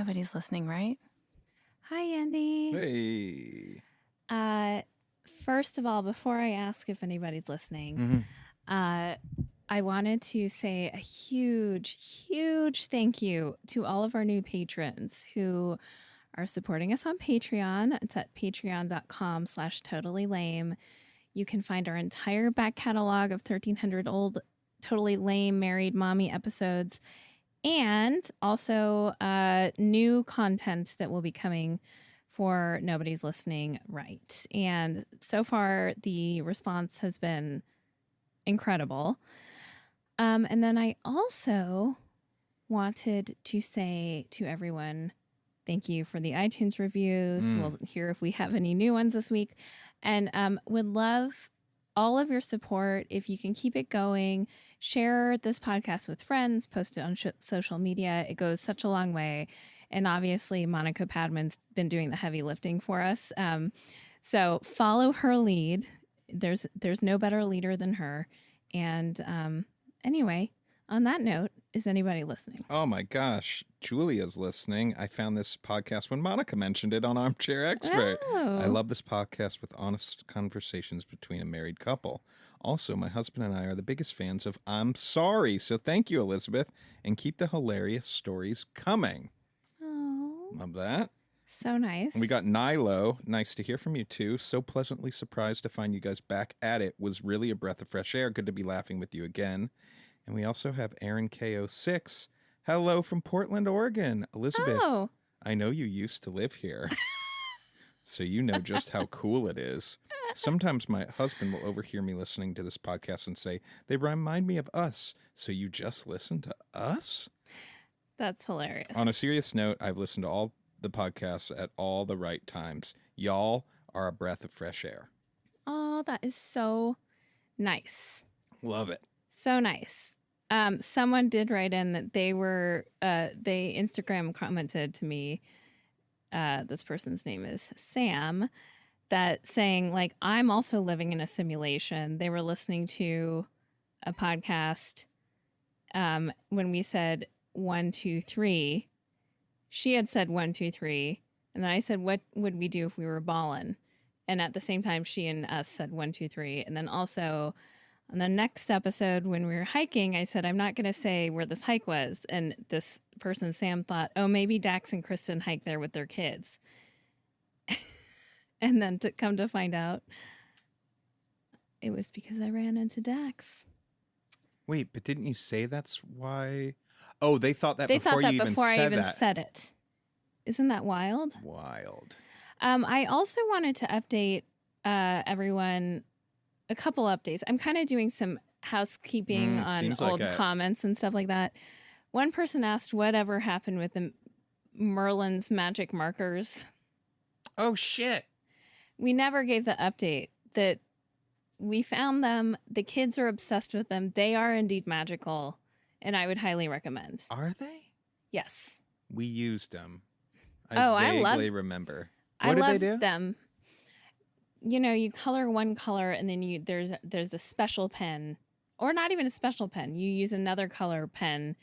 Nobody's listening, right? Hi, Andy. Hey. First of all, before I ask if anybody's listening, I wanted to say a huge thank you to all of our new patrons who are supporting us on Patreon. It's at patreon.com/totallylame. You can find our entire back catalog of 1,300 old Totally Lame Married Mommy episodes and also new content that will be coming for Nobody's Listening Right. And so far, the response has been incredible. And then I also wanted to say to everyone, thank you for the iTunes reviews. We'll hear if we have any new ones this week. And would love all of your support. If you can keep it going, share this podcast with friends, post it on social media. It goes such a long way. And obviously, Monica Padman's been doing the heavy lifting for us. So follow her lead. There's no better leader than her. And anyway, on that note, is anybody listening? Oh my gosh, Julia's listening. I found this podcast when Monica mentioned it on Armchair Expert. Oh. I love this podcast with honest conversations between a married couple. Also, my husband and I are the biggest fans of I'm Sorry. So thank you, Elizabeth, and keep the hilarious stories coming. Oh, Love that. so nice. We got Nilo. Nice to hear from you too. So pleasantly surprised to find you guys back at it. Was really a breath of fresh air. Good to be laughing with you again. And we also have Aaron KO6. Hello from Portland, Oregon. Elizabeth, Oh. I know you used to live here, so you know just how cool it is. Sometimes my husband will overhear me listening to this podcast and say, they remind me of us. So you just listen to us? That's hilarious. On a serious note, I've listened to all the podcasts at all the right times. Y'all are a breath of fresh air. Oh, that is so nice. Love it. So nice. Someone did write in that they Instagram commented to me, this person's name is Sam, that saying, like, I'm also living in a simulation. They were listening to a podcast when we said 1, 2, 3. She had said 1, 2, 3. And then I said, what would we do if we were ballin'? And at the same time, she and us said 1, 2, 3. And then also on the next episode, when we were hiking, I said, I'm not going to say where this hike was. And this person, Sam, thought, oh, maybe Dax and Kristen hike there with their kids. And then to come to find out, it was because I ran into Dax. Wait, but didn't you say that's why? Oh, they thought that They before thought that you before I even even said that. said it. Isn't that wild? Wild. I also wanted to update everyone. A couple updates. I'm kind of doing some housekeeping on seems old like it. comments and stuff like that. One person asked whatever happened with the Merlin's magic markers. Oh, shit. We never gave the update that we found them. The kids are obsessed with them. They are indeed magical, and I would highly recommend. Are they? Yes. We used them. I vaguely remember. I What did love they do? them. You know, you color one color and then there's a special pen, or not even a special pen. You use another color pen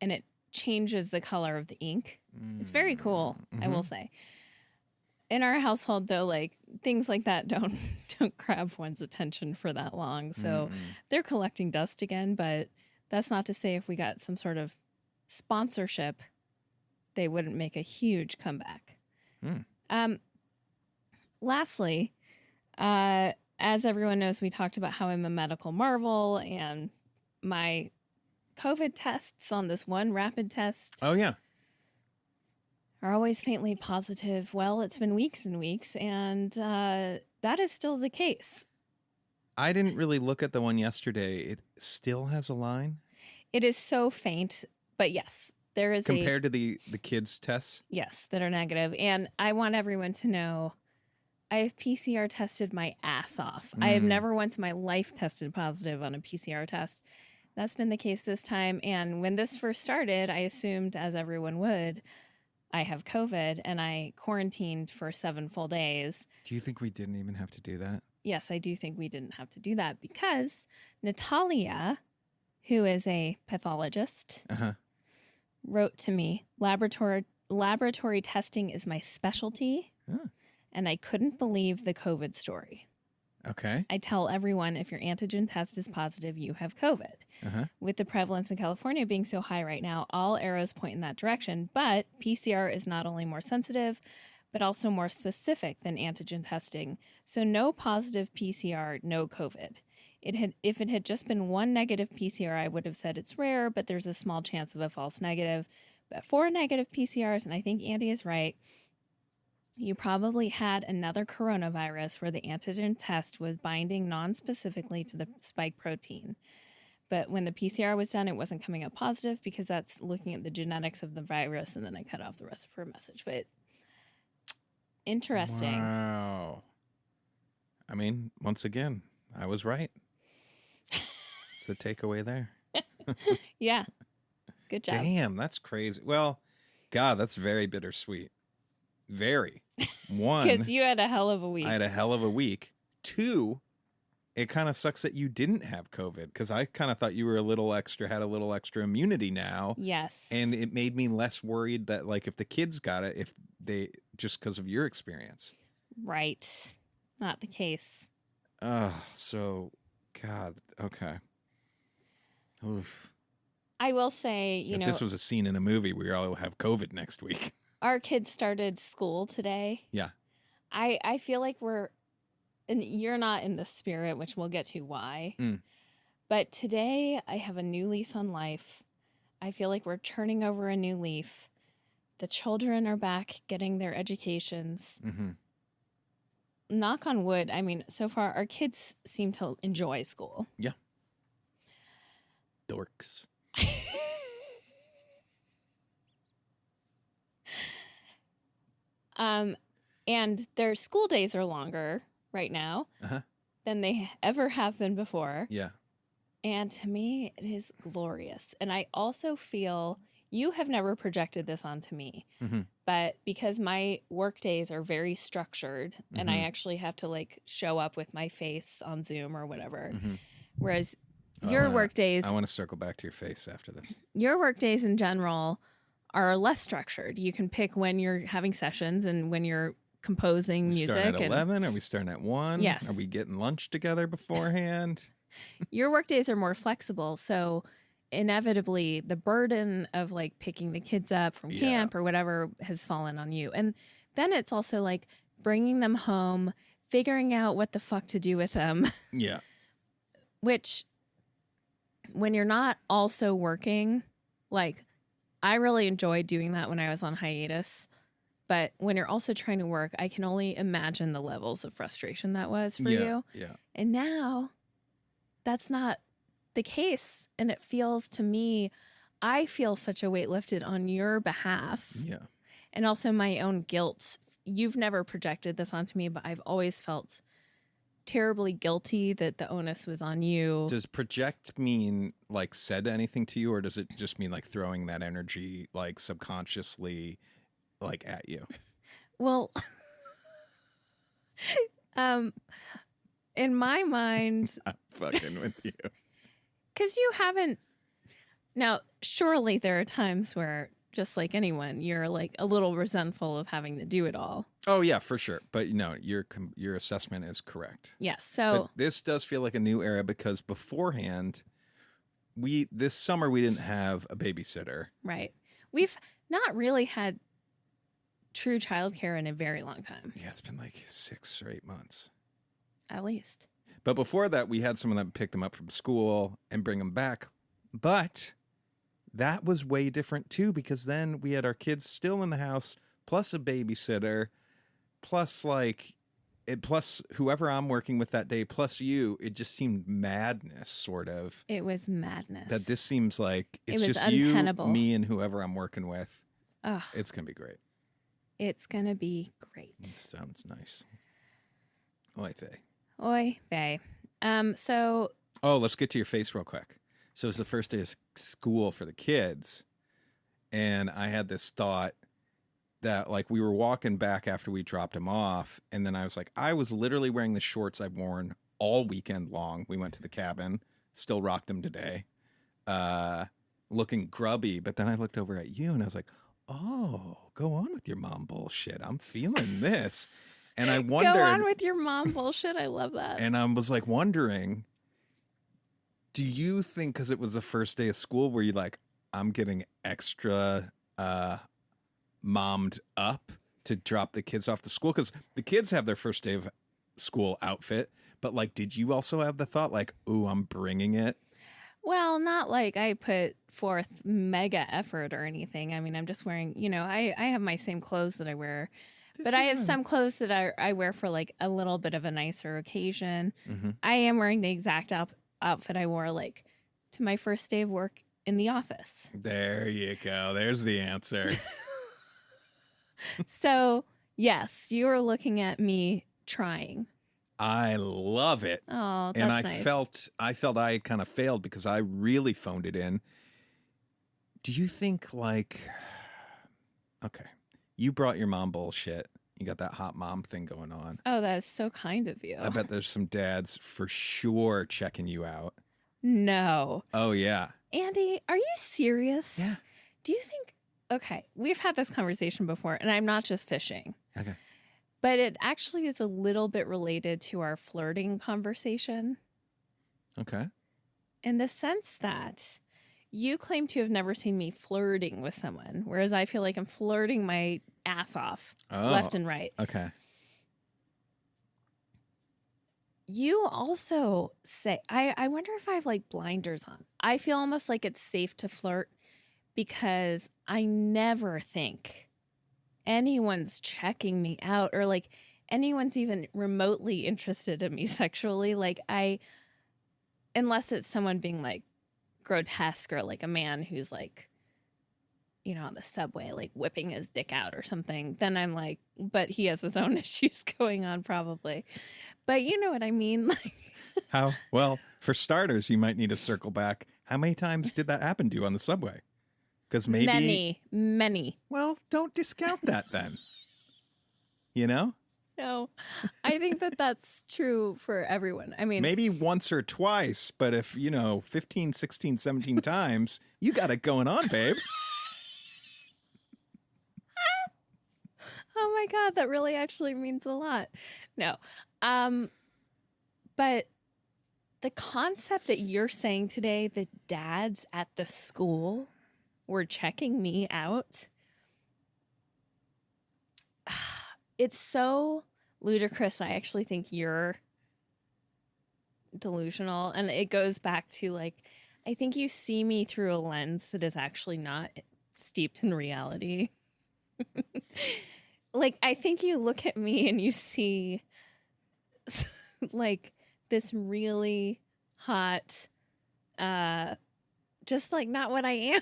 and it changes the color of the ink. It's very cool, I will say. In our household though, like things like that don't grab one's attention for that long. So they're collecting dust again, but that's not to say if we got some sort of sponsorship, they wouldn't make a huge comeback. Lastly, as everyone knows, we talked about how I'm a medical marvel and my COVID tests on this one rapid test Oh, yeah. are always faintly positive. Well, it's been weeks and weeks, and that is still the case. I didn't really look at the one yesterday. It still has a line? It is so faint, but yes, there is Compared to the kids' tests? yes, that are negative. And I want everyone to know I have PCR tested my ass off. I have never once in my life tested positive on a PCR test. That's been the case this time. And when this first started, I assumed, as everyone would, I have COVID, and I quarantined for 7 full days. Do you think we didn't even have to do that? Yes, I do think we didn't have to do that because Natalia, who is a pathologist, wrote to me, laboratory testing is my specialty, and I couldn't believe the COVID story. Okay. I tell everyone if your antigen test is positive, you have COVID. Uh-huh. With the prevalence in California being so high right now, all arrows point in that direction. But PCR is not only more sensitive, but also more specific than antigen testing. So no positive PCR, no COVID. If it had just been one negative PCR, I would have said it's rare, but there's a small chance of a false negative. But 4 negative PCRs, and I think Andy is right, you probably had another coronavirus where the antigen test was binding non-specifically to the spike protein. But when the PCR was done, it wasn't coming up positive because that's looking at the genetics of the virus, and then I cut off the rest of her message. But interesting. Wow. I mean, once again, I was right. It's a takeaway there. Yeah. Good job. Damn, that's crazy. Well, God, that's very bittersweet. Very. One, Because you had a hell of a week. I had a hell of a week. Two, it kind of sucks that you didn't have COVID because I kind of thought you were had a little extra immunity now. Yes. And it made me less worried that, like, if the kids got it, if they, just because of your experience. Right. Not the case. So, God, okay. Oof. I will say, If this was a scene in a movie, we all have COVID next week. Our kids started school today. Yeah. I feel like and you're not in the spirit, which we'll get to why. But today I have a new lease on life. I feel like we're turning over a new leaf. The children are back getting their educations. Mm-hmm. Knock on wood. I mean, so far our kids seem to enjoy school. Yeah. Dorks. And their school days are longer right now than they ever have been before. Yeah. And to me, it is glorious. And I also feel you have never projected this onto me, but because my work days are very structured and I actually have to like show up with my face on Zoom or whatever, whereas your work days, I want to circle back to your face after this. Your work days in general are less structured. You can pick when you're having sessions and when you're composing music. Starting at 11? Are we starting at 1? Yes. Are we getting lunch together beforehand? Your work days are more flexible, so inevitably the burden of like picking the kids up from camp or whatever has fallen on you. And then it's also like bringing them home, figuring out what the fuck to do with them. Yeah. Which, when you're not also working, like, I really enjoyed doing that when I was on hiatus. But when you're also trying to work, I can only imagine the levels of frustration that was for you. Yeah. And now that's not the case. And it feels to me, I feel such a weight lifted on your behalf. Yeah. And also my own guilt. You've never projected this onto me, but I've always felt terribly guilty that the onus was on you. Does project mean like said anything to you, or does it just mean like throwing that energy like subconsciously like at you? Well, in my mind, I'm fucking with you. because you haven't. Now, surely there are times where, just like anyone, you're like a little resentful of having to do it all. Oh yeah, for sure. But no, your assessment is correct. Yes. So but this does feel like a new era because beforehand, this summer we didn't have a babysitter. Right. We've not really had true childcare in a very long time. Yeah, it's been like 6 or 8 months. At least. But before that, we had someone that would pick them up from school and bring them back. But that was way different too, because then we had our kids still in the house, plus a babysitter, plus plus whoever I'm working with that day, plus you. It just seemed madness, sort of. It was madness. That this seems like it's was just untenable. you, me, and whoever I'm working with. Ugh, It's gonna be great. it's going to be great. Sounds nice. Oy vey. Oy vey. So Oh, let's get to your face real quick. So it's the first day of school for the kids. And I had this thought that like we were walking back after we dropped him off. And then I was like, I was literally wearing the shorts I've worn all weekend long. We went to the cabin, still rocked them today, looking grubby. But then I looked over at you and I was like, Oh, go on with your mom bullshit. I'm feeling this. And I Go on wondered, with your mom bullshit. I love that. and I was like wondering, do you think because it was the first day of school where you like, I'm getting extra mommed up to drop the kids off to school? Because the kids have their first day of school outfit, but like, did you also have the thought like, ooh, I'm bringing it? Well, not like I put forth mega effort or anything. I mean, I'm just wearing, I have my same clothes that I wear, but I have some clothes that I wear for like a little bit of a nicer occasion. Mm-hmm. I am wearing the exact outfit I wore like to my first day of work in the office. There you go. There's the answer. So, yes, you are looking at me trying. I love it. Oh, that's And nice. I felt I kind of failed because I really phoned it in. Do you think like, okay, you brought your mom bullshit. You got that hot mom thing going on. Oh, that is so kind of you. I bet there's some dads for sure checking you out. No. Oh, yeah. Andy, are you serious? Yeah. Do you think, okay, we've had this conversation before, and I'm not just fishing. Okay. But it actually is a little bit related to our flirting conversation Okay. in the sense that you claim to have never seen me flirting with someone, whereas I feel like I'm flirting my ass off left and right. Okay. You also say, I wonder if I have like blinders on. I feel almost like it's safe to flirt because I never think anyone's checking me out or like anyone's even remotely interested in me sexually. Like unless it's someone being like grotesque or like a man who's like, on the subway, like whipping his dick out or something, then I'm like, but he has his own issues going on probably. But you know what I mean? Like, How? Well, for starters, you might need to circle back. How many times did that happen to you on the subway? Because maybe many. Well, don't discount that then. You know? No, I think that that's true for everyone. I mean, Maybe once or twice, but if, 15, 16, 17 times, you got it going on, babe. oh my God, that really actually means a lot. No. But the concept that you're saying today, the dads at the school were checking me out. It's so ludicrous. I actually think you're delusional. And it goes back to like, I think you see me through a lens that is actually not steeped in reality. Like, I think you look at me and you see like this really hot, just like not what I am.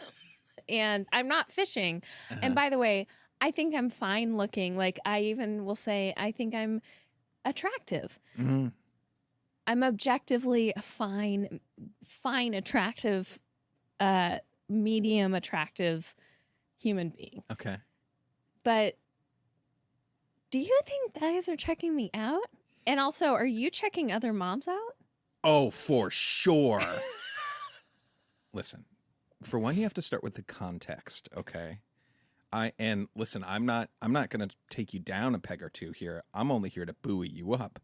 And I'm not fishing. Uh-huh. And by the way, I think I'm fine looking. Like, I even will say, I think I'm attractive. Mm-hmm. I'm objectively a fine, attractive, medium attractive human being. Okay. But do you think guys are checking me out? And also, are you checking other moms out? Oh, for sure. Listen, for one, you have to start with the context, okay? Listen, I'm not going to take you down a peg or two here. I'm only here to buoy you up.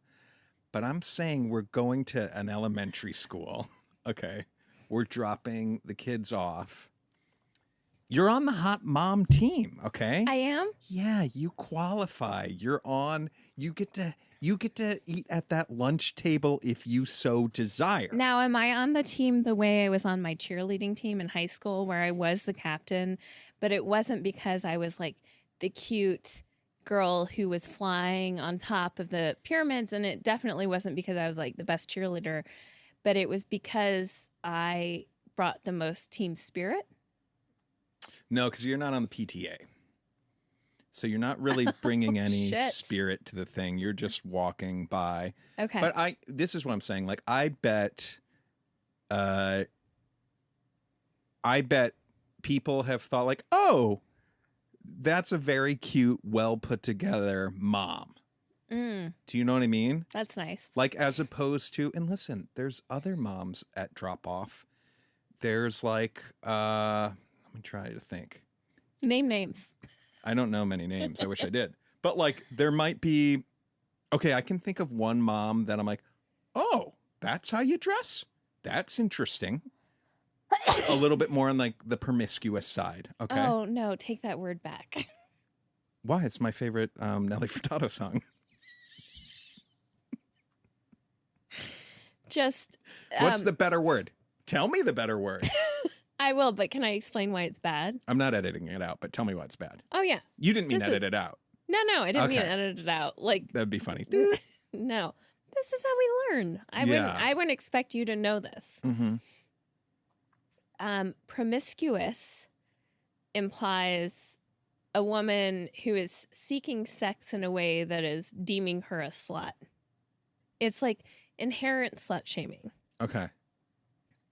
But I'm saying we're going to an elementary school, okay? We're dropping the kids off. You're on the hot mom team, okay? I am? Yeah, you qualify. You're on. You get to eat at that lunch table if you so desire. Now, am I on the team the way I was on my cheerleading team in high school where I was the captain, but it wasn't because I was like the cute girl who was flying on top of the pyramids, and it definitely wasn't because I was like the best cheerleader, but it was because I brought the most team spirit? No, because you're not on the PTA. So you're not really bringing any spirit to the thing. You're just walking by. Okay. But this is what I'm saying. Like, I bet people have thought like, oh, that's a very cute, well put together mom. Do you know what I mean? That's nice. Like, as opposed to, and listen, there's other moms at drop off. There's like, let me try to think. Name names. I don't know many names. I wish I did. But like there might be, okay, I can think of one mom that I'm like, oh, that's how you dress? That's interesting. A little bit more on like the promiscuous side. Okay. Oh, no, take that word back. Why? It's my favorite Nelly Furtado song. Just. What's the better word? Tell me the better word. I will, but can I explain why it's bad? I'm not editing it out, but tell me why it's bad. Oh, yeah. You didn't mean edit it out. No, I didn't mean Okay. to edit it out. Like, That'd be funny. no, this is how we learn. I wouldn't expect you to know this. Mm-hmm. Promiscuous implies a woman who is seeking sex in a way that is deeming her a slut. It's like inherent slut shaming. Okay.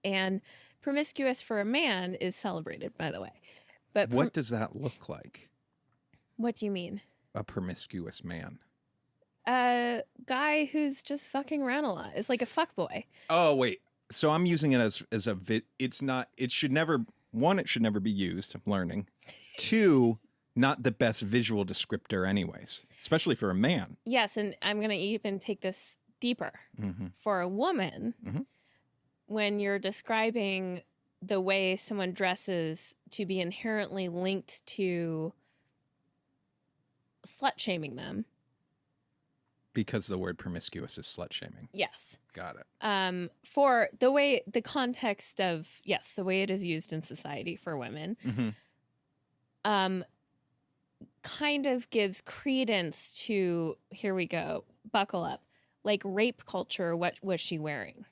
And promiscuous for a man is celebrated, by the way. But What does that look like? What do you mean? A promiscuous man. A guy who's just fucking around a lot. It's like a fuckboy. Oh, wait. So I'm using it as a it's not, it should never, one, it should never be used. I'm learning. Two, not the best visual descriptor anyways, especially for a man. Yes, and I'm going to even take this deeper. Mm-hmm. For a woman, when you're describing the way someone dresses to be inherently linked to slut shaming them. Because the word promiscuous is slut shaming. Yes. Got it. For the context of, yes, the way it is used in society for women, kind of gives credence to, here we go, buckle up, like rape culture. What was she wearing?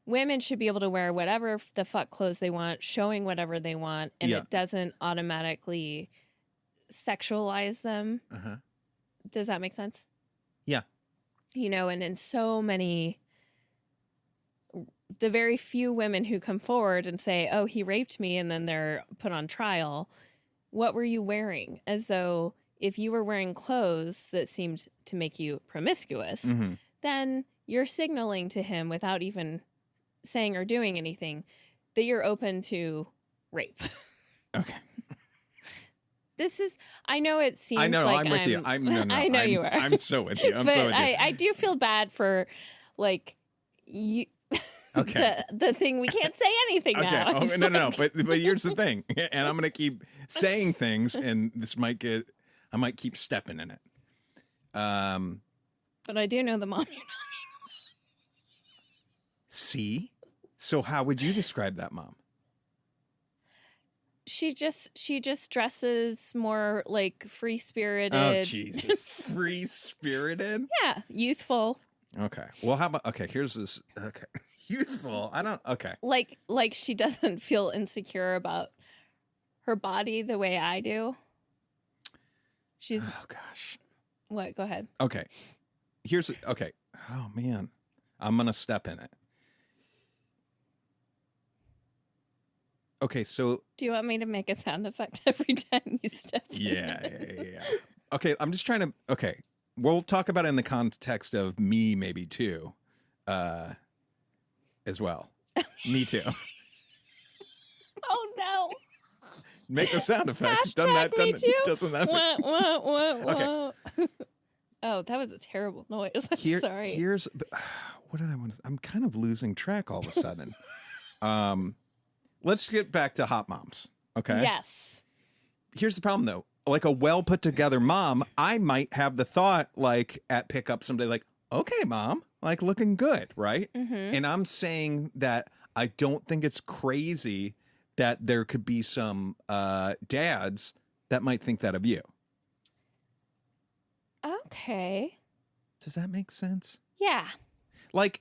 Women should be able to wear whatever the fuck clothes they want, showing whatever they want, and it doesn't automatically sexualize them. Does that make sense? Yeah. You know, and in so many, the very few women who come forward and say, oh, he raped me, and then they're put on trial, what were you wearing? As though if you were wearing clothes that seemed to make you promiscuous, then you're signaling to him without even saying or doing anything that you're open to rape. Okay. This is, I know it seems I know, like I'm with you. I know you are. I'm so with you. I'm but so with you. I do feel bad for, like, you. Okay. the thing, we can't say anything now. Oh, It's no. like- But here's the thing. And I'm going to keep saying things, and I might keep stepping in it. But I do know the mom you're not. See? So how would you describe that mom? She just dresses more like free-spirited. Oh, Jesus. Free-spirited? Yeah, youthful. Okay. Well, how about, okay, here's this. Okay. Youthful. Okay. Like she doesn't feel insecure about her body the way I do. She's, Oh, gosh. what? Go ahead. Okay. Okay. Oh, man. I'm going to step in it. Okay, so Do you want me to make a sound effect every time you step in? yeah. Okay, I'm just trying to. Okay, we'll talk about it in the context of me, maybe too, as well. Me too. Oh no! Make the sound effect. Hashtag me too. Doesn't that? Okay. Oh, that was a terrible noise. I'm sorry. Here's what did I want to? I'm kind of losing track all of a sudden. Let's get back to hot moms. Okay. Yes. Here's the problem though. Like a well put together mom, I might have the thought like at pickup someday, like, okay, mom, like looking good, right? And I'm saying that I don't think it's crazy that there could be some dads that might think that of you. Okay. Does that make sense? Yeah. Like,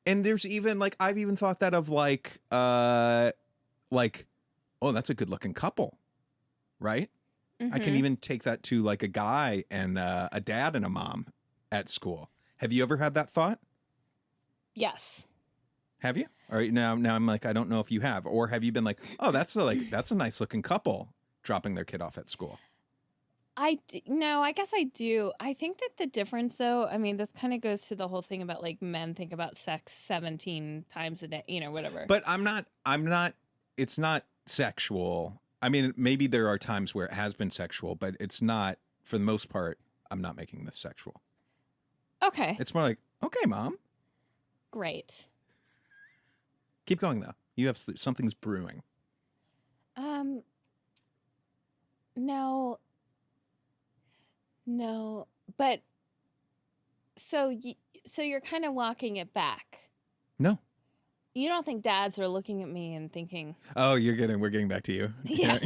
and there's even like I've even thought that of like, oh, that's a good looking couple, right? I can even take that to like a guy and a dad and a mom at school. Have you ever had that thought? Yes. Have you? All right, now I'm like, I don't know if you have, or have you been like, oh, that's a nice looking couple dropping their kid off at school? No, I guess I do. I think that the difference, though, I mean, this kind of goes to the whole thing about like men think about sex 17 times a day, whatever. But I'm not. It's not sexual. I mean, maybe there are times where it has been sexual, but it's not, for the most part, I'm not making this sexual. Okay. It's more like, okay, Mom. Great. Keep going, though. You have something's brewing. No. No. But so you're kind of walking it back. No. You don't think dads are looking at me and thinking, Oh, we're getting back to you. yeah.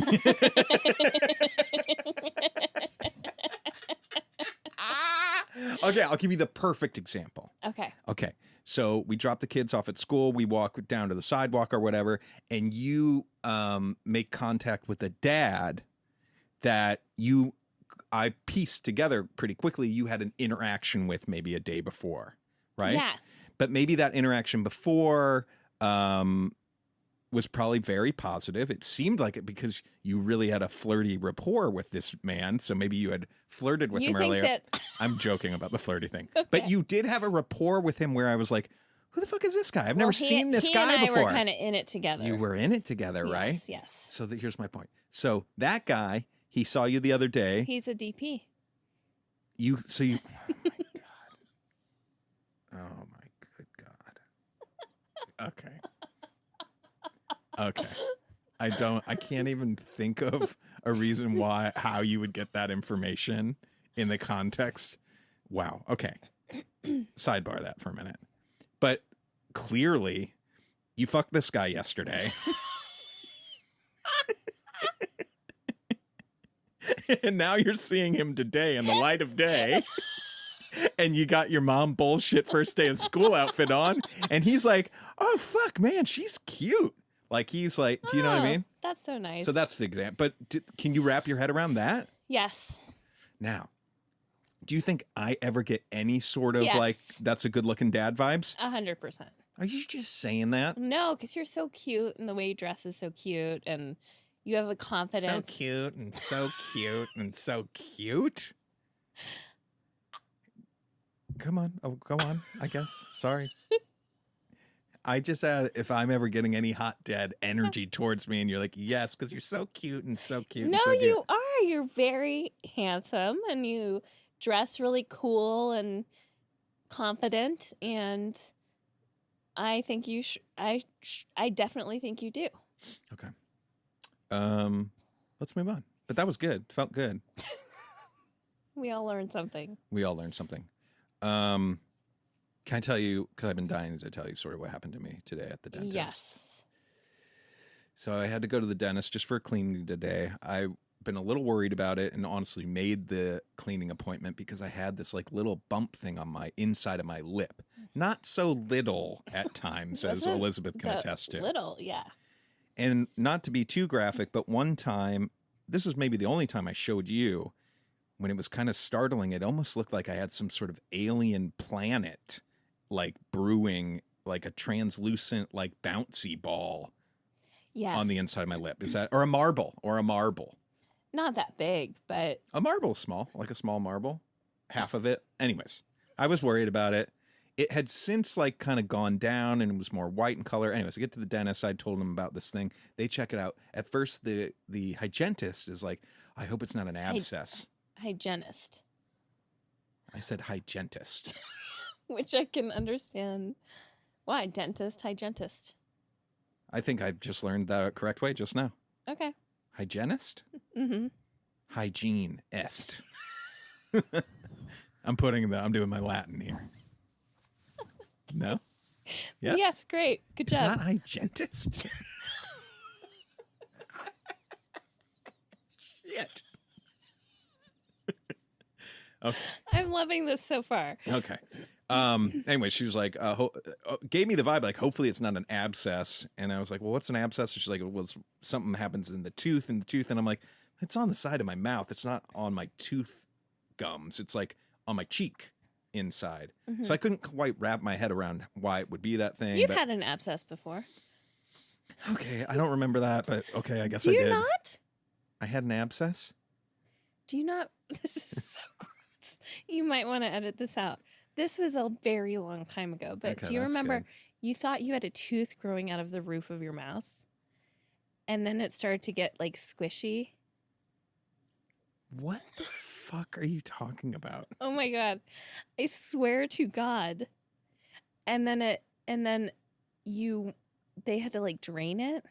Okay, I'll give you the perfect example. Okay. So we drop the kids off at school. We walk down to the sidewalk or whatever, and you make contact with a dad that I pieced together pretty quickly. You had an interaction with maybe a day before, right? Yeah. But maybe that interaction before was probably very positive. It seemed like it because you really had a flirty rapport with this man. So maybe you had flirted with him earlier. I'm joking about the flirty thing. Okay. But you did have a rapport with him where I was like, who the fuck is this guy? I've never seen this guy before. We were kind of in it together. You were in it together, right? Yes. So here's my point. So that guy, he saw you the other day. He's a DP. Oh my God. Oh my good God. Okay. I can't even think of a reason how you would get that information in the context. Wow. Okay. Sidebar that for a minute. But clearly you fucked this guy yesterday. And now you're seeing him today in the light of day. And you got your mom bullshit first day of school outfit on. And he's like, oh, fuck, man, she's cute. Like, he's like, do you know what I mean? That's so nice. So that's the example. But can you wrap your head around that? Yes. Now, do you think I ever get any sort of Yes. like, that's a good looking dad vibes? 100%. Are you just saying that? No, because you're so cute and the way you dress is so cute and you have a confidence. So cute and so cute and so cute. Come on. Oh, go on, I guess. Sorry. I just said if I'm ever getting any hot dad energy towards me and you're like, yes, because you're so cute and so cute. No, and so cute. you are. You're very handsome and you dress really cool and confident. And I think I definitely think you do. Okay. Let's move on. But that was good. Felt good. We all learned something. Can I tell you, because I've been dying to tell you sort of what happened to me today at the dentist. Yes. So I had to go to the dentist just for a cleaning today. I've been a little worried about it and honestly made the cleaning appointment because I had this like little bump thing on my inside of my lip. Not so little at times, as Elizabeth can attest to. Little, yeah. And not to be too graphic, but one time, this is maybe the only time I showed you, when it was kind of startling, it almost looked like I had some sort of alien planet like brewing, like a translucent, like bouncy ball on the inside of my lip. Is that, or a marble? Not that big, but A marble small, like a small marble, half of it. Anyways, I was worried about it. It had since like kind of gone down and it was more white in color. Anyways, I get to the dentist. I told them about this thing. They check it out. At first, the hygienist is like, I hope it's not an abscess. Hygienist. I said hygienist. Which I can understand. Why? Dentist, hygienist. I think I've just learned the correct way just now. Okay. Hygienist? Mm-hmm. Hygienist. I'm doing my Latin here. No? Yes? Yes, great. Good job. It's not hygienist. Shit. Okay. I'm loving this so far. Okay. Anyway, she was like, gave me the vibe, like, hopefully it's not an abscess. And I was like, well, what's an abscess? And she's like, well, something happens in the tooth. And I'm like, it's on the side of my mouth. It's not on my tooth gums. It's like on my cheek inside. Mm-hmm. So I couldn't quite wrap my head around why it would be that thing. You've had an abscess before. Okay. I don't remember that, but okay, I guess I did. Do you not? I had an abscess? Do you not? This is so gross. You might want to edit this out. This was a very long time ago, but Okay, do you that's remember good. you thought you had a tooth growing out of the roof of your mouth? and then it started to get like squishy. What the fuck are you talking about? Oh my God. I swear to God. And then they had to like drain it.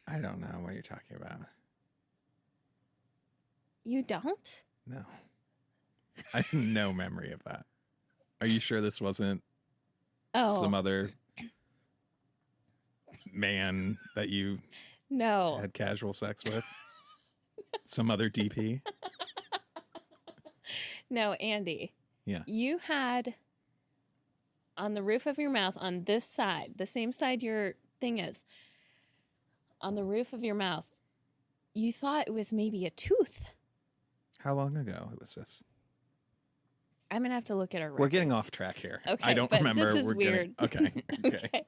I don't know what you're talking about. You don't? No. I have no memory of that. Are you sure this wasn't some other man that you no. had casual sex with? Some other DP? No, Andy. Yeah. You had on the roof of your mouth on this side, the same side your thing is, on the roof of your mouth, you thought it was maybe a tooth. How long ago was this? I'm going to have to look at our records. We're getting off track here. Okay, I don't but remember. This is weird. Okay. Okay.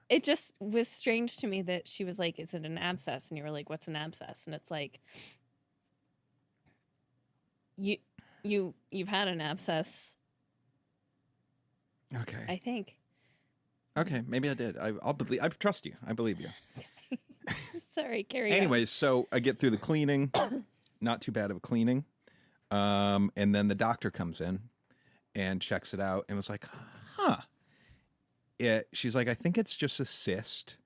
It just was strange to me that she was like, is it an abscess? And you were like, what's an abscess? And it's like, you've had an abscess. Okay. I think. Okay, maybe I did. I'll believe. I trust you. I believe you. Sorry, carry on. Anyways, so I get through the cleaning. Not too bad of a cleaning. And then the doctor comes in and checks it out and was like, huh. She's like, I think it's just a cyst.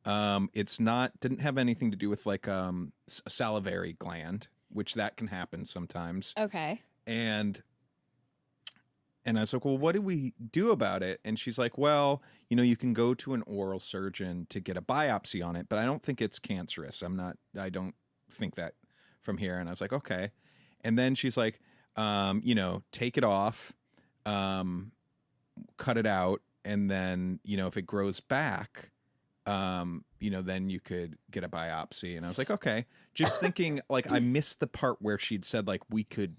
Didn't have anything to do with like a salivary gland, which that can happen sometimes. Okay. And I was like, well, what do we do about it? And she's like, well, you can go to an oral surgeon to get a biopsy on it, but I don't think it's cancerous. I don't think that from here. And I was like, okay. And then she's like, take it off, cut it out. And then, if it grows back, then you could get a biopsy. And I was like, okay, just thinking like I missed the part where she'd said like, we could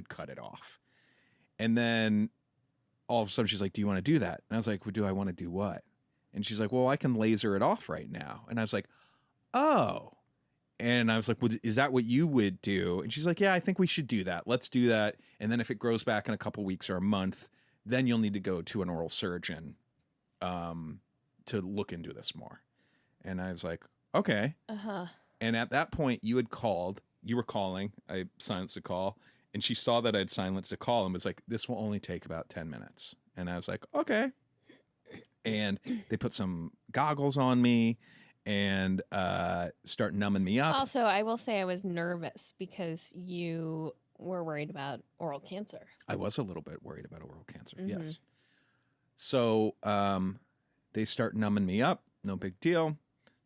cut it off. And then all of a sudden she's like, do you want to do that? And I was like, well, do I want to do what? And she's like, well, I can laser it off right now. And I was like, oh. And I was like, well, is that what you would do? And she's like, yeah, I think we should do that. Let's do that. And then if it grows back in a couple weeks or a month, then you'll need to go to an oral surgeon to look into this more. And I was like, okay. Uh-huh. And at that point you were calling, I silenced the call, and she saw that I'd silenced the call and was like, this will only take about 10 minutes. And I was like, okay. And they put some goggles on me and start numbing me up. Also, I will say I was nervous because you were worried about oral cancer. I was a little bit worried about oral cancer, yes. So they start numbing me up, no big deal.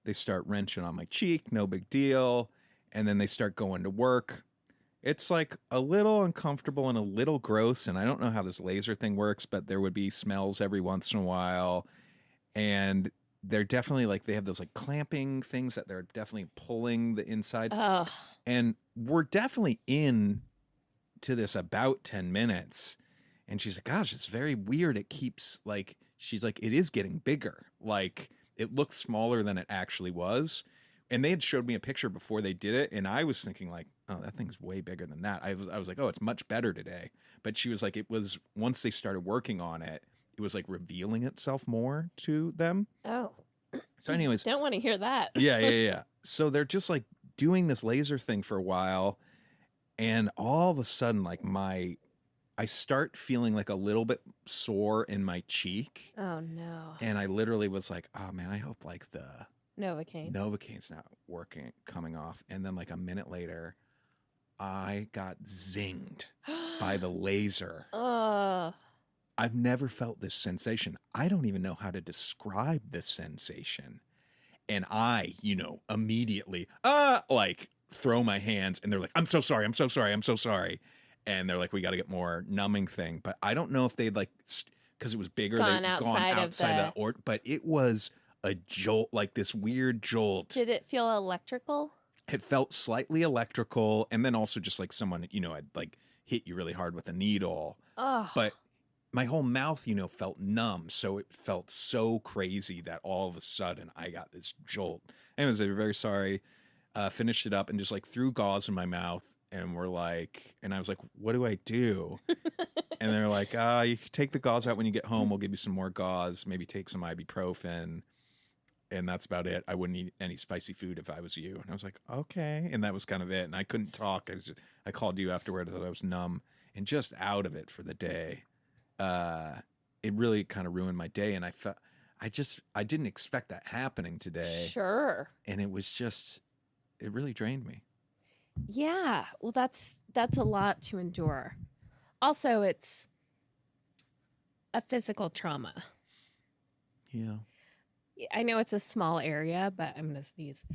They start wrenching on my cheek, no big deal. And then they start going to work. It's like a little uncomfortable and a little gross. And I don't know how this laser thing works, but there would be smells every once in a while. And they're definitely like, they have those like clamping things that they're definitely pulling the inside. Oh. And we're definitely in to this about 10 minutes. And she's like, gosh, it's very weird. It keeps like, she's like, it is getting bigger. Like it looks smaller than it actually was. And they had showed me a picture before they did it. And I was thinking like, oh, that thing's way bigger than that. I was like, oh, it's much better today. But she was like, it was, once they started working on it, it was like revealing itself more to them. Oh. So anyways. Don't want to hear that. Yeah. So they're just like doing this laser thing for a while. And all of a sudden, like I start feeling like a little bit sore in my cheek. Oh no. And I literally was like, oh man, I hope like the Novocaine's not working, coming off. And then like a minute later, I got zinged by the laser. I've never felt this sensation. I don't even know how to describe this sensation. And I, immediately, like throw my hands, and they're like, I'm so sorry. And they're like, we got to get more numbing thing. But I don't know if they'd like, because it was bigger, gone outside but it was a jolt, like this weird jolt. Did it feel electrical? It felt slightly electrical. And then also just like someone, had like hit you really hard with a needle. Oh. But my whole mouth, felt numb. So it felt so crazy that all of a sudden I got this jolt. Anyways, they were very sorry. Finished it up and just like threw gauze in my mouth. And we're like, and I was like, what do I do? And they're like, you can take the gauze out when you get home. We'll give you some more gauze. Maybe take some ibuprofen. and that's about it. I wouldn't eat any spicy food if I was you. And I was like, okay. And that was kind of it. And I couldn't talk. I called you afterwards. I was numb and just out of it for the day. It really kind of ruined my day. And I didn't expect that happening today. Sure. And it really drained me. Yeah. Well, that's a lot to endure. Also, it's a physical trauma. Yeah. I know it's a small area, but I'm going to sneeze.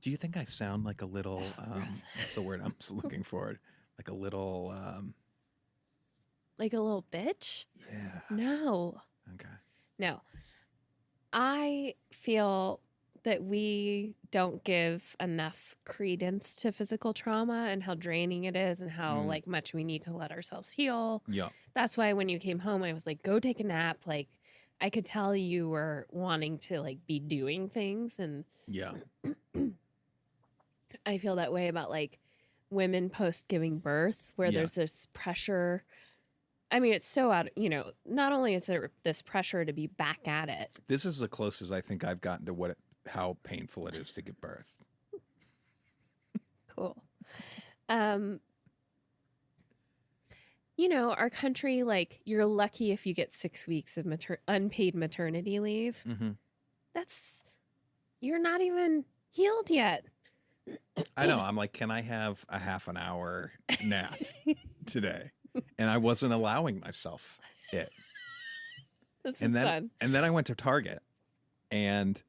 Do you think I sound like a little, Gross. what's the word I'm looking for? Like a little, Like a little bitch? yeah. No. Okay. No. I feel that we don't give enough credence to physical trauma and how draining it is and how like much we need to let ourselves heal. Yeah. That's why when you came home, I was like, go take a nap. Like, I could tell you were wanting to like be doing things. And Yeah. I feel that way about like women post giving birth, where there's this pressure. I mean, it's so out, not only is there this pressure to be back at it. This is the closest I think I've gotten to how painful it is to give birth. Cool. Our country, like, you're lucky if you get 6 weeks of unpaid maternity leave. Mm-hmm. You're not even healed yet. I know. I'm like, can I have a half an hour nap today? And I wasn't allowing myself it. This is fun. And then I went to Target and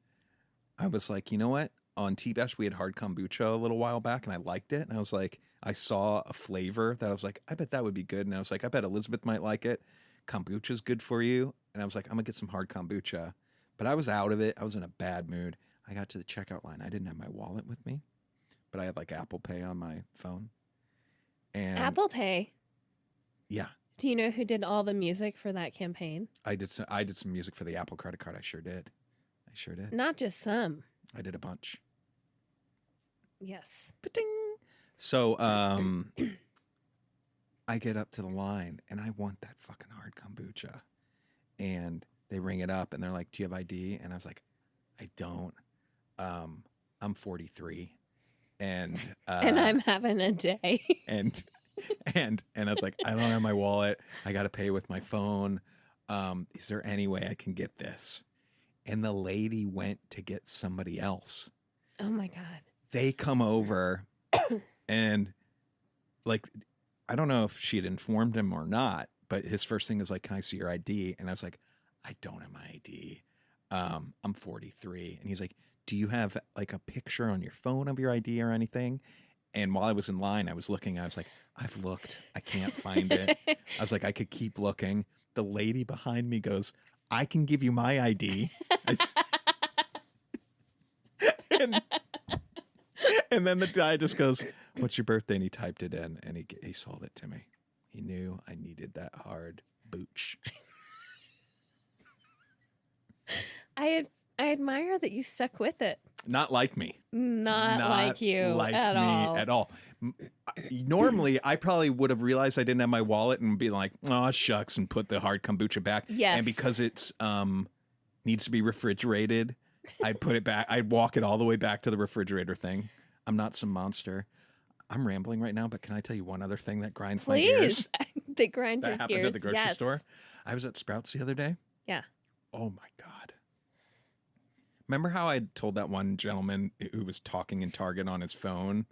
I was like, you know what? On T-Bash, we had hard kombucha a little while back and I liked it. And I was like, I saw a flavor that I was like, I bet that would be good. And I was like, I bet Elizabeth might like it. Kombucha's good for you. And I was like, I'm going to get some hard kombucha. But I was out of it. I was in a bad mood. I got to the checkout line. I didn't have my wallet with me, but I had like Apple Pay on my phone. And Apple Pay? Yeah. Do you know who did all the music for that campaign? I did some music for the Apple credit card. I sure did. Not just some. I did a bunch. Yes. Ba-ding. So I get up to the line and I want that fucking hard kombucha. And they ring it up and they're like, do you have ID? And I was like, I don't. I'm 43. And I'm having a day. and I was like, I don't have my wallet. I got to pay with my phone. Is there any way I can get this? And the lady went to get somebody else. Oh my God. They come over and like, I don't know if she had informed him or not, but his first thing is like, can I see your ID? And I was like, I don't have my ID. I'm 43. And he's like, do you have like a picture on your phone of your ID or anything? And while I was in line, I was looking, I was like, I've looked, I can't find it. I was like, I could keep looking. The lady behind me goes, I can give you my ID. And then the guy just goes, what's your birthday? And he typed it in and he sold it to me. He knew I needed that hard booch. I admire that you stuck with it. Not like me. Not like you like at me all. at all. Normally, I probably would have realized I didn't have my wallet and be like, oh, shucks, and put the hard kombucha back. Yes. And because it's needs to be refrigerated, I'd put it back. I'd walk it all the way back to the refrigerator thing. I'm not some monster. I'm rambling right now, but can I tell you one other thing that grinds my gears? That grinds That your happened gears. at the grocery store. I was at Sprouts the other day. Yeah. Oh my God. Remember how I told that one gentleman who was talking in Target on his phone?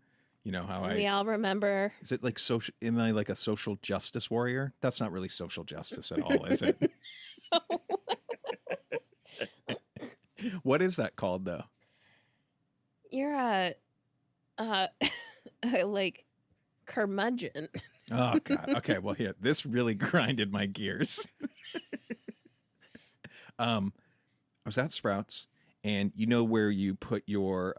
You know how We all remember. Is it like social? Am I like a social justice warrior? That's not really social justice at all, is it? What is that called, though? You're a like curmudgeon. Oh God. Okay. Well, here, this really grinded my gears. I was at Sprouts, and you know where you put your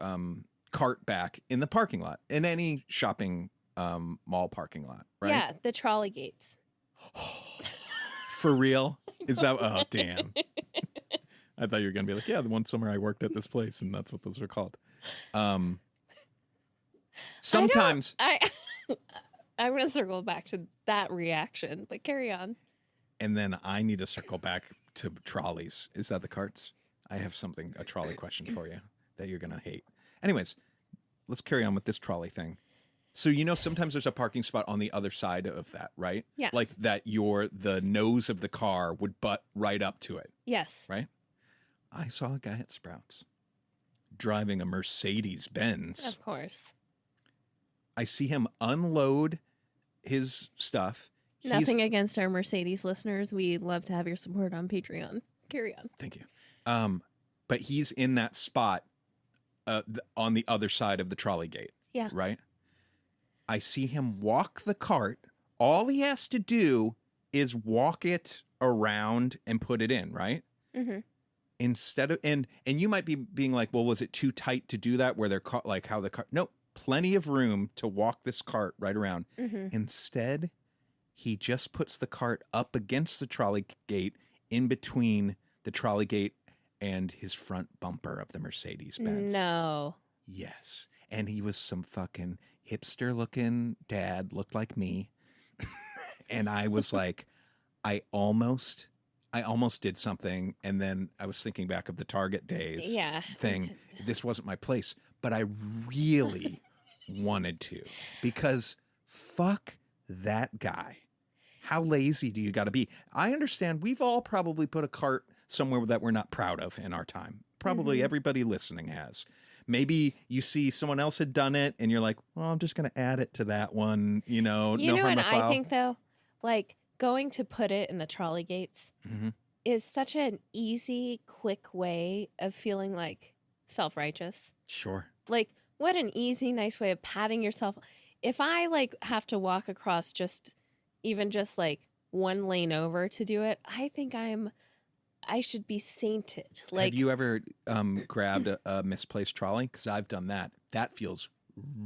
cart back in the parking lot in any shopping mall parking lot, right? Yeah, the trolley gates. For real? Is that? Oh, damn. I thought you were gonna be like, yeah, the one summer I worked at this place, and that's what those were called. Sometimes I'm gonna circle back to that reaction, but carry on. And then I need to circle back to trolleys. Is that the carts? I have a trolley question for you that you're going to hate. Anyways, let's carry on with this trolley thing. So, sometimes there's a parking spot on the other side of that, right? Yes. Like that the nose of the car would butt right up to it, Yes. right? I saw a guy at Sprouts driving a Mercedes Benz. Of course. I see him unload his stuff. Nothing against our Mercedes listeners. We love to have your support on Patreon. Carry on. Thank you. But he's in that spot on the other side of the trolley gate. Yeah. Right? I see him walk the cart. All he has to do is walk it around and put it in, right? Mm-hmm. Instead of and you might be being like, well, was it too tight to do that? Where they're like how the cart? No, plenty of room to walk this cart right around. Mm-hmm. Instead, he just puts the cart up against the trolley gate, in between the trolley gate and his front bumper of the Mercedes Benz. No. Yes, and he was some fucking hipster-looking dad, looked like me, and I was like, I almost did something, and then I was thinking back of the Target days thing. This wasn't my place, but I really wanted to, because fuck that guy. How lazy do you got to be? I understand we've all probably put a cart somewhere that we're not proud of in our time. Probably everybody listening has. Maybe you see someone else had done it and you're like, well, I'm just going to add it to that one, no You know harm, what no foul. I think, though? Like, going to put it in the trolley gates is such an easy, quick way of feeling like self-righteous. Sure. Like, what an easy, nice way of patting yourself. If I, like, have to walk across even just like one lane over to do it, I think I should be sainted. Like, have you ever grabbed a misplaced trolley? Because I've done that. That feels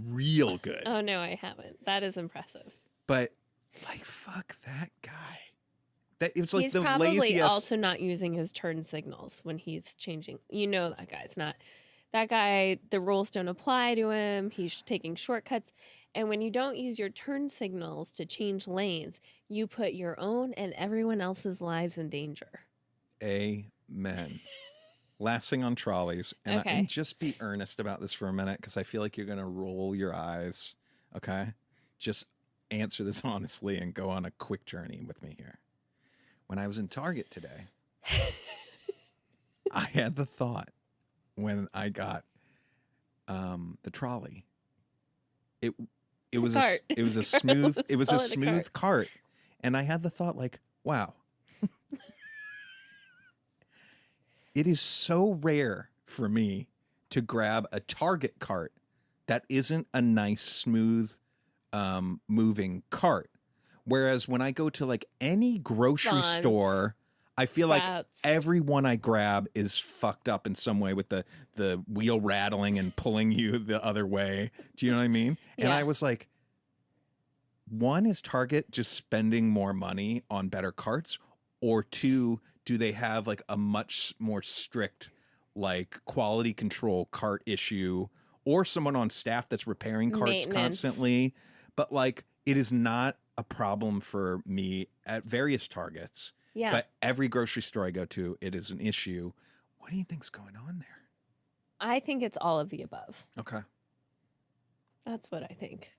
real good. Oh, no, I haven't. That is impressive. But, like, fuck that guy. That it was like he's the probably laziest. also not using his turn signals when he's changing. That guy's not. That guy, the rules don't apply to him. He's taking shortcuts. And when you don't use your turn signals to change lanes, you put your own and everyone else's lives in danger. Amen. Last thing on trolleys, and, Okay. and just be earnest about this for a minute, because I feel like you're going to roll your eyes. Okay? Just answer this honestly and go on a quick journey with me here. When I was in Target today, I had the thought when I got the trolley. It was a smooth cart, and I had the thought, like, wow. It is so rare for me to grab a Target cart that isn't a nice, smooth, moving cart. Whereas when I go to like any grocery store, I feel Sprouts. like every one I grab is fucked up in some way, with the wheel rattling and pulling you the other way. Do you know what I mean? And I was like, one, is Target just spending more money on better carts? Or two, do they have like a much more strict like quality control cart issue, or someone on staff that's repairing carts constantly? But like, it is not a problem for me at various Targets. Yeah. But every grocery store I go to, it is an issue. What do you think's going on there? I think it's all of the above. Okay. That's what I think.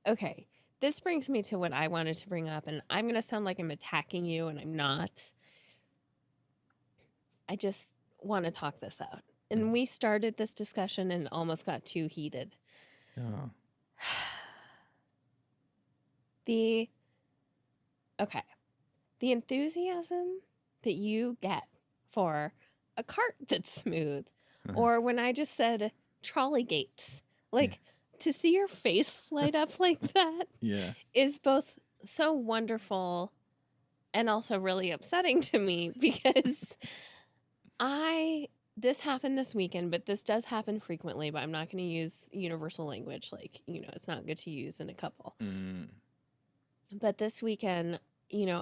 Okay. This brings me to what I wanted to bring up, and I'm going to sound like I'm attacking you, and I'm not. I just want to talk this out. And we started this discussion and almost got too heated. Oh. The enthusiasm that you get for a cart that's smooth, or when I just said trolley gates, like to see your face light up like that is both so wonderful and also really upsetting to me, because this happened this weekend, but this does happen frequently, but I'm not going to use universal language. Like, it's not good to use in a couple. But this weekend,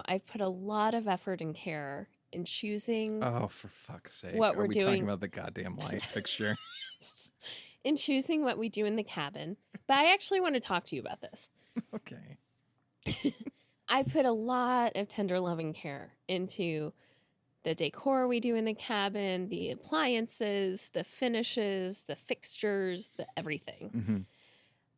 I've put a lot of effort and care in choosing. Oh, for fuck's sake. What we're doing. Talking about the goddamn light fixture? In choosing what we do in the cabin. But I actually want to talk to you about this. Okay. I've put a lot of tender loving care into the decor we do in the cabin, the appliances, the finishes, the fixtures, the everything. Mm-hmm.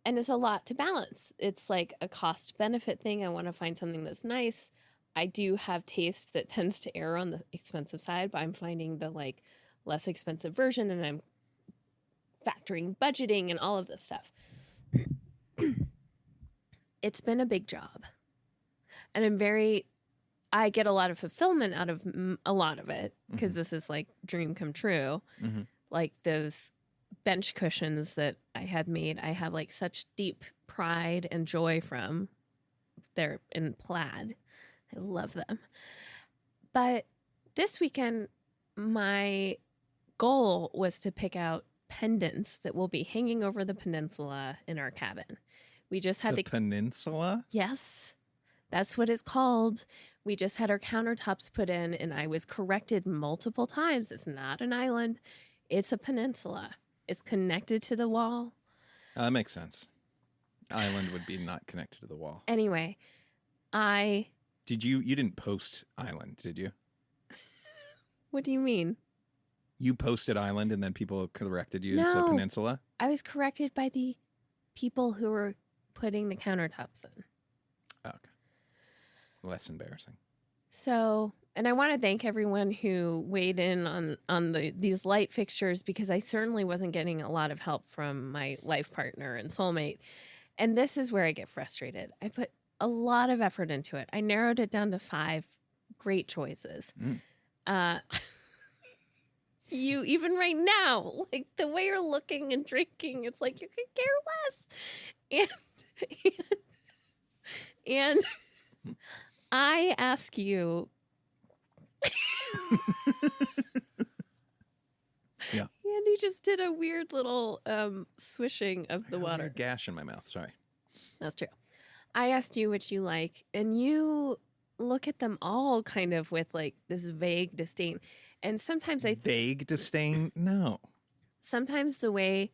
And it's a lot to balance. It's like a cost benefit thing. I want to find something that's nice. I do have taste that tends to err on the expensive side, but I'm finding the like less expensive version, and I'm factoring budgeting and all of this stuff. It's been a big job. And I get a lot of fulfillment out of a lot of it, because this is like dream come true. Mm-hmm. Like those bench cushions that I had made, I have like such deep pride and joy from. They're in plaid. I love them. But this weekend, my goal was to pick out pendants that will be hanging over the peninsula in our cabin. We just had the peninsula? Yes, that's what it's called. We just had our countertops put in, and I was corrected multiple times. It's not an island. It's a peninsula. It's connected to the wall. That makes sense. Island would be not connected to the wall. Anyway, You didn't post island, did you? What do you mean? You posted island and then people corrected you and said No. peninsula? I was corrected by the people who were putting the countertops in. Okay. Less embarrassing. So, and I want to thank everyone who weighed in on these light fixtures, because I certainly wasn't getting a lot of help from my life partner and soulmate. And this is where I get frustrated. I put a lot of effort into it. I narrowed it down to 5 great choices. You, even right now, like the way you're looking and drinking, it's like you could care less. And I ask you. Yeah. Andy just did a weird little swishing of the I got a water. weird gash in my mouth. Sorry. That's true. I asked you which you like, and you look at them all kind of with like this vague disdain. And sometimes vague disdain? No. Sometimes the way,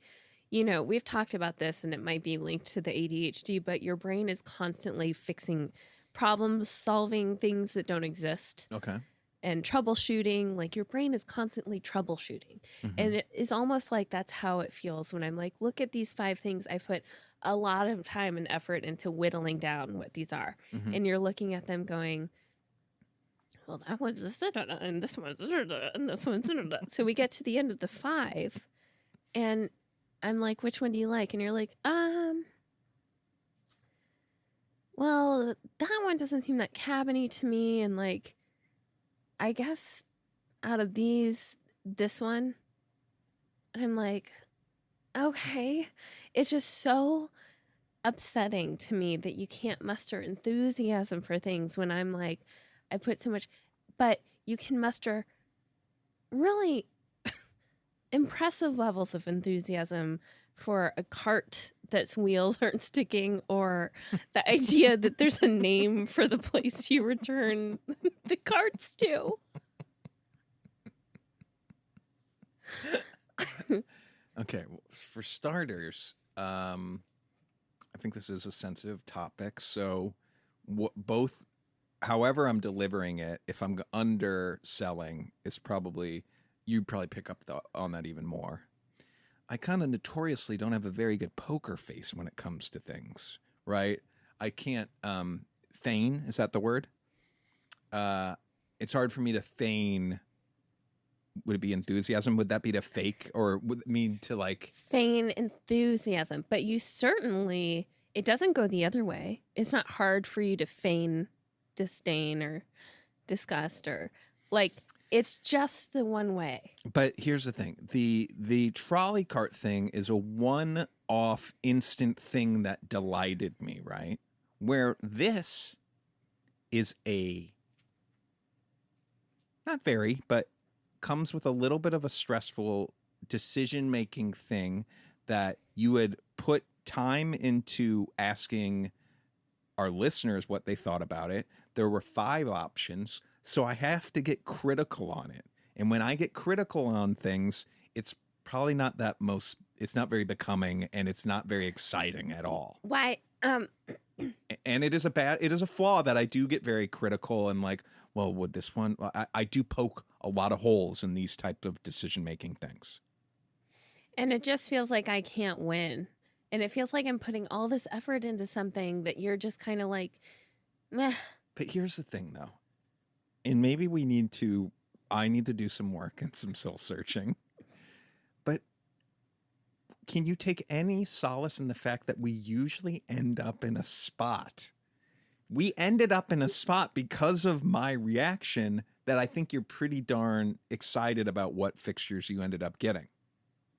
we've talked about this, and it might be linked to the ADHD, but your brain is constantly fixing problems, solving things that don't exist. Okay. And troubleshooting, like your brain is constantly troubleshooting. Mm-hmm. And it is almost like that's how it feels when I'm like, look at these 5 things. I put a lot of time and effort into whittling down what these are. Mm-hmm. And you're looking at them going, well, that one's this, and this one's and this one's. So we get to the end of the 5, and I'm like, which one do you like? And you're like, well, that one doesn't seem that cabiny to me. And like, I guess out of these, this one. And I'm like, okay. It's just so upsetting to me that you can't muster enthusiasm for things when I'm like, I put so much, but you can muster really impressive levels of enthusiasm for a cart that's wheels aren't sticking, or the idea that there's a name for the place you return the carts to. Okay, well, for starters, I think this is a sensitive topic. So, however I'm delivering it, if I'm underselling, it's probably you'd probably pick up on that even more. I kind of notoriously don't have a very good poker face when it comes to things, right? I can't feign. Is that the word? It's hard for me to feign. Would it be enthusiasm? Would that be to fake, or would it mean to like feign enthusiasm? But you certainly, it doesn't go the other way. It's not hard for you to feign disdain or disgust, or like, it's just the one way. But here's the thing. The trolley cart thing is a one-off instant thing that delighted me, right? Where this is not very, but comes with a little bit of a stressful decision-making thing that you would put time into asking our listeners what they thought about it. There were 5 options, so I have to get critical on it. And when I get critical on things, it's probably not it's not very becoming, and it's not very exciting at all. Why? And it is a flaw that I do get very critical and like, well, would this one, I do poke a lot of holes in these types of decision-making things. And it just feels like I can't win. And it feels like I'm putting all this effort into something that you're just kind of like, meh. But here's the thing though. And maybe I need to do some work and some soul searching. But can you take any solace in the fact that we usually end up in a spot? We ended up in a spot because of my reaction that I think you're pretty darn excited about what fixtures you ended up getting,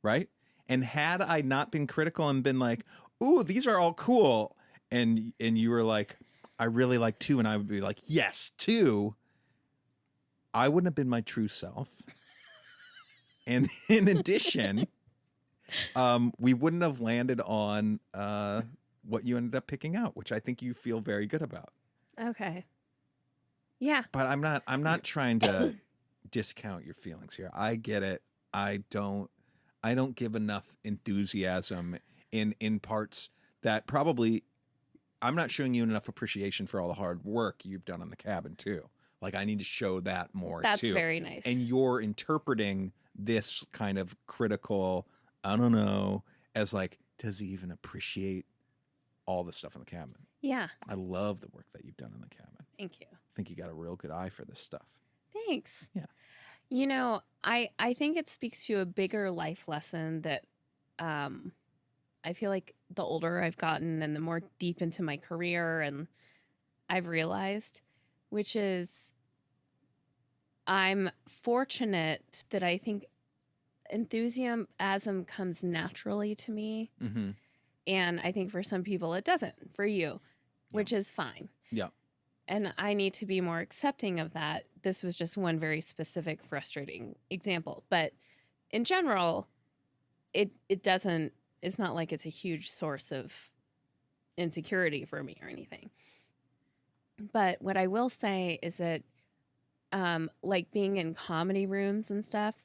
right? And had I not been critical and been like, ooh, these are all cool, and you were like, I really like 2, and I would be like, yes, 2, I wouldn't have been my true self. And in addition, we wouldn't have landed on what you ended up picking out, which I think you feel very good about. Okay. Yeah. But I'm not trying to discount your feelings here. I get it. I don't give enough enthusiasm in parts that probably I'm not showing you enough appreciation for all the hard work you've done on the cabin too. Like I need to show that more That's too. very nice. And you're interpreting this kind of critical, I don't know, as like, does he even appreciate all the stuff in the cabin? Yeah. I love the work that you've done in the cabin. Thank you. I think you got a real good eye for this stuff. Thanks. Yeah. You know, I think it speaks to a bigger life lesson that I feel like the older I've gotten and the more deep into my career and I've realized, which is I'm fortunate that I think enthusiasm comes naturally to me. Mm-hmm. And I think for some people it doesn't, for you, which is fine. Yeah. And I need to be more accepting of that. This was just one very specific, frustrating example. But in general, it doesn't, it's not like it's a huge source of insecurity for me or anything. But what I will say is that, like being in comedy rooms and stuff,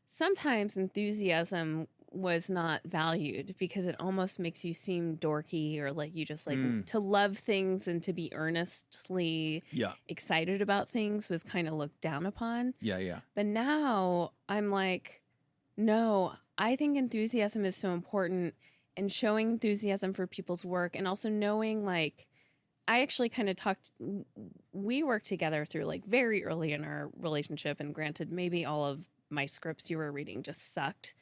sometimes enthusiasm was not valued because it almost makes you seem dorky or like you just like to love things and to be earnestly excited about things was kind of looked down upon. Yeah, yeah. But now I'm like, no, I think enthusiasm is so important, and showing enthusiasm for people's work and also knowing like I actually kind of we worked together through like very early in our relationship, and granted maybe all of my scripts you were reading just sucked.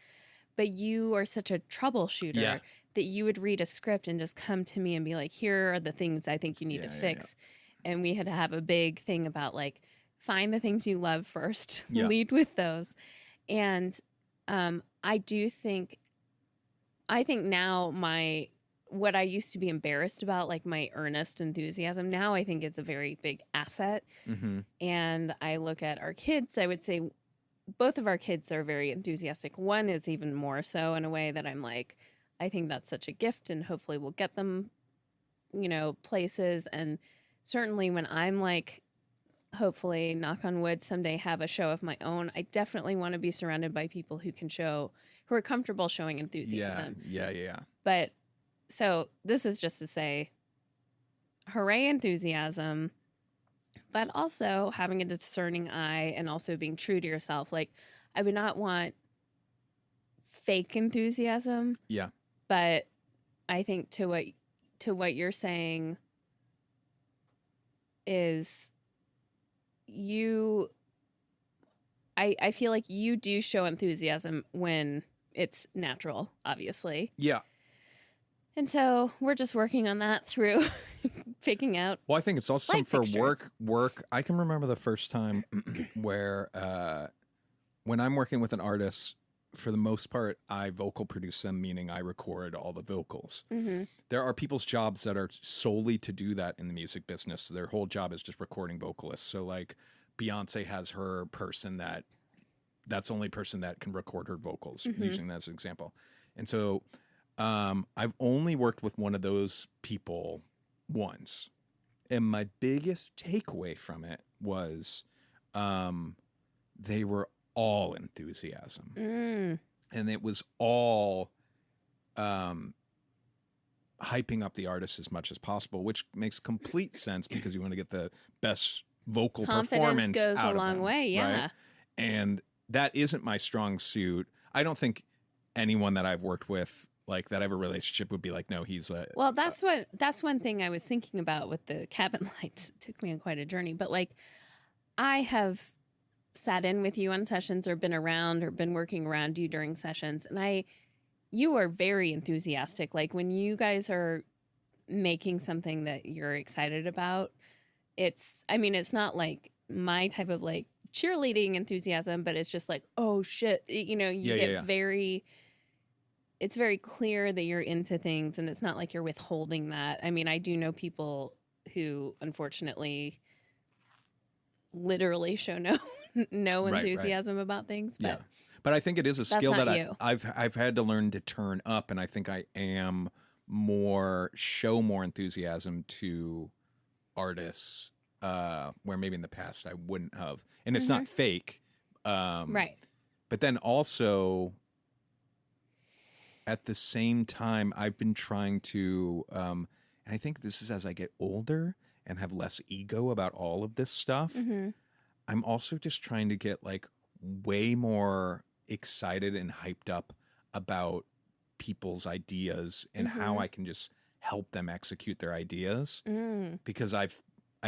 But you are such a troubleshooter that you would read a script and just come to me and be like, here are the things I think you need to fix. Yeah. And we had to have a big thing about like, find the things you love first, lead with those. And I think now what I used to be embarrassed about, like my earnest enthusiasm, now I think it's a very big asset. Mm-hmm. And I look at our kids, I would say, both of our kids are very enthusiastic. One is even more so in a way that I'm like, I think that's such a gift and hopefully we'll get them, places. And certainly when I'm like, hopefully, knock on wood, someday have a show of my own, I definitely want to be surrounded by people who are comfortable showing enthusiasm. Yeah. But so this is just to say, hooray enthusiasm. But also having a discerning eye and also being true to yourself. Like, I would not want fake enthusiasm. Yeah. But I think to what you're saying is I feel like you do show enthusiasm when it's natural, obviously. Yeah. And so we're just working on that through picking out. Well, I think it's also for work. I can remember the first time where when I'm working with an artist, for the most part, I vocal produce them, meaning I record all the vocals. Mm-hmm. There are people's jobs that are solely to do that in the music business. Their whole job is just recording vocalists. So like Beyonce has her person that's the only person that can record her vocals, using that as an example. And so I've only worked with one of those people once. And my biggest takeaway from it was they were all enthusiasm. And it was all, I hyping up the artist as much as possible, which makes complete sense because you want to get the best vocal Confidence performance goes a out of long them, way. Yeah. right? And that isn't my strong suit. I don't think anyone that I've worked with, like that I have a relationship, would be like, no, he's a. Well, that's one thing I was thinking about with the cabin lights. It took me on quite a journey, but like I have sat in with you on sessions or been around or been working around you during sessions, and you are very enthusiastic. Like when you guys are making something that you're excited about, it's not like my type of like cheerleading enthusiasm, but it's just like, oh shit, you get it's very clear that you're into things, and it's not like you're withholding that. I mean, I do know people who unfortunately literally show no Right. enthusiasm about things, but But I think it is a skill not that you. I've had to learn to turn up, and I think I am show more enthusiasm to artists where maybe in the past I wouldn't have. And it's not fake. Right. But then also at the same time, I've been trying to, and I think this is as I get older and have less ego about all of this stuff. Mm-hmm. I'm also just trying to get like way more excited and hyped up about people's ideas and how I can just help them execute their ideas, because I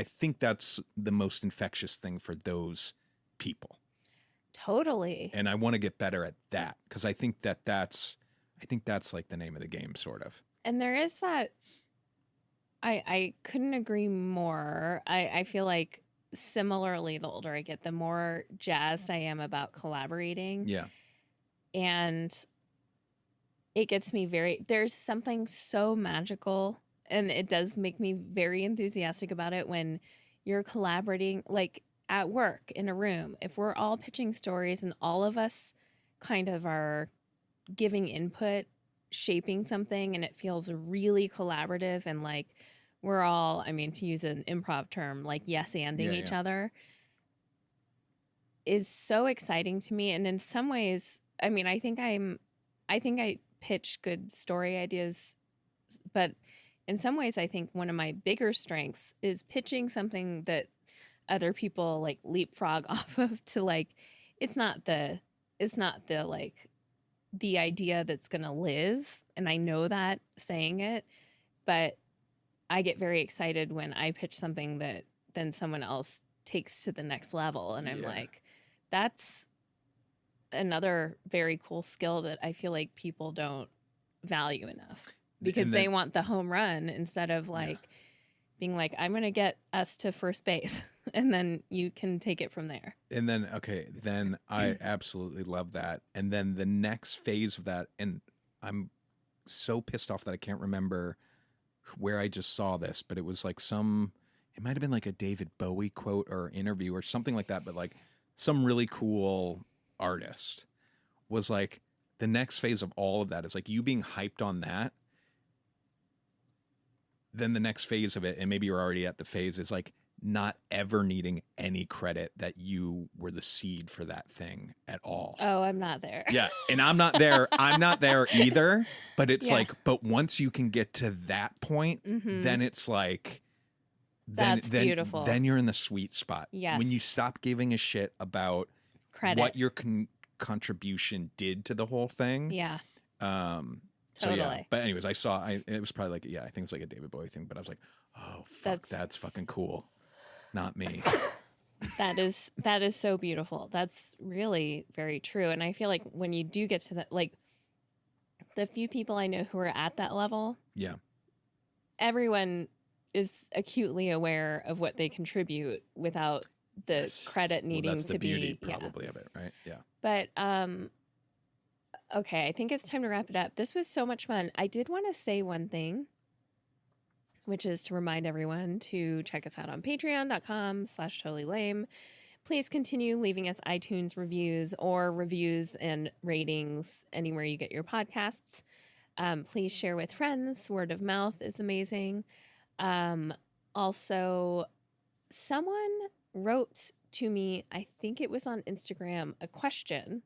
think that's the most infectious thing for those people. Totally. And I want to get better at that, because I think that's like the name of the game, sort of. And there is that. I couldn't agree more. I feel like similarly, the older I get, the more jazzed I am about collaborating. Yeah. And it gets me there's something so magical, and it does make me very enthusiastic about it when you're collaborating, like at work in a room. If we're all pitching stories and all of us kind of are giving input, shaping something, and it feels really collaborative, and like we're all, I mean, to use an improv term, like yes-anding each other, is so exciting to me. And in some ways, I mean, I think I pitch good story ideas, but in some ways I think one of my bigger strengths is pitching something that other people like leapfrog off of, to like, it's not the like the idea that's going to live. And I know that saying it, but I get very excited when I pitch something that then someone else takes to the next level. And I'm like, that's another very cool skill that I feel like people don't value enough, because they want the home run instead of like being like, I'm going to get us to first base and then you can take it from there. And then, okay, then I absolutely love that. And then the next phase of that, and I'm so pissed off that I can't remember where I just saw this, but it was like it might have been like a David Bowie quote or interview or something like that, but like some really cool artist was like, the next phase of all of that is like you being hyped on that. Then the next phase of it, and maybe you're already at the phase, is like not ever needing any credit that you were the seed for that thing at all. Oh, I'm not there. Yeah. And I'm not there. I'm not there either. But it's like, but once you can get to that point, then it's like, then beautiful. Then you're in the sweet spot. Yes. When you stop giving a shit about credit, what your contribution did to the whole thing. Yeah. So yeah, but anyways, it was probably like, I think it's like a David Bowie thing, but I was like, oh fuck, that's fucking cool. Not me. That is so beautiful. That's really very true. And I feel like when you do get to that, like the few people I know who are at that level, everyone is acutely aware of what they contribute without the credit needing that's to the beauty, be probably of it, right? Yeah. But okay, I think it's time to wrap it up. This was so much fun. I did want to say one thing, which is to remind everyone to check us out on patreon.com/totallylame. Please continue leaving us iTunes reviews or reviews and ratings anywhere you get your podcasts. Please share with friends. Word of mouth is amazing. Also, someone wrote to me, I think it was on Instagram, a question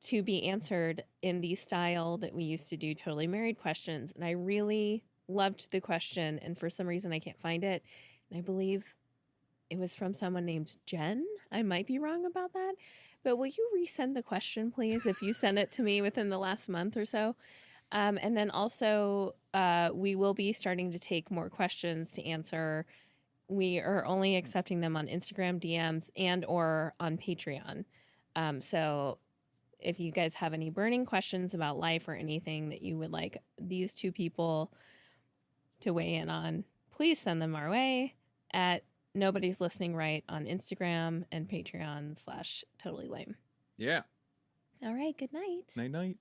to be answered in the style that we used to do Totally Married questions. And I really loved the question, and for some reason I can't find it. And I believe it was from someone named Jen. I might be wrong about that. But will you resend the question, please, if you send it to me within the last month or so? And then also, we will be starting to take more questions to answer. We are only accepting them on Instagram DMs and or on Patreon. So if you guys have any burning questions about life or anything that you would like these two people to weigh in on, please send them our way at Nobody's Listening Right on Instagram and Patreon /totally lame. Yeah. All right. Good night. Night night.